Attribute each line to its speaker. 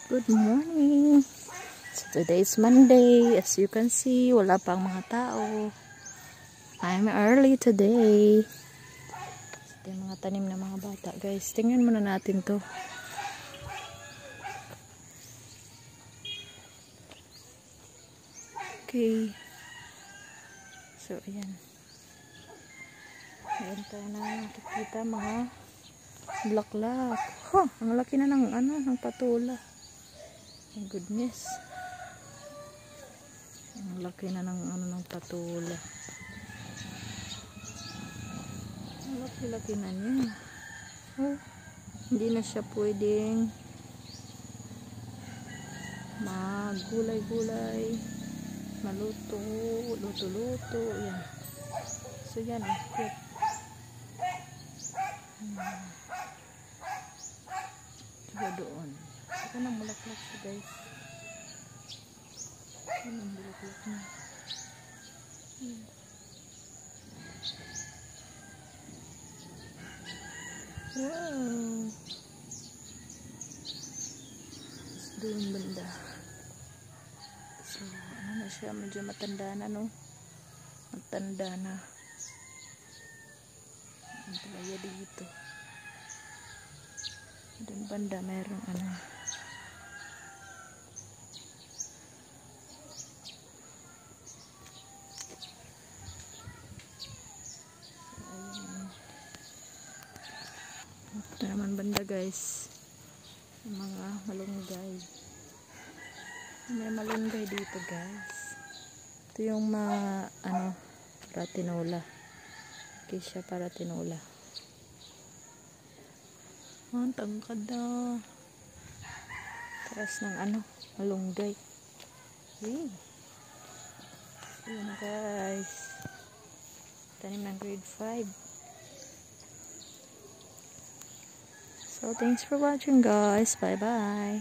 Speaker 1: Good morning. So today is Monday. As you can see, wala pang mga tao. I'm early today. Ito yung mga tanim ng mga bata. Guys, tingnan muna natin to. Okay. So, ayan. Ayan tayo na nakikita mga bulaklak. Huh, ang laki na ng patula. My goodness. Ang laki na ng patula. Ang laki-laki na niya. Oh, hindi na siya pwedeng magulay-gulay, maluto, luto-luto. Yan. So yan, cute. Diba doon? Ito na bulaklak siya, guys. Ito na bulaklak niya. Wow! Doon banda. So, ano na siya? Medyo matanda na, no? Matanda na. Ang palaya dito. Doon banda, mayroong ano. Ito naman banda, guys. Mga malunggay. May malunggay dito, guys. Ito yung mga para tinola. Kisha para tinola. Ang tangkad na. Taras ng malunggay. Yun. Yun, guys. Tanim ng grade 5. So, thanks for watching, guys. Bye-bye.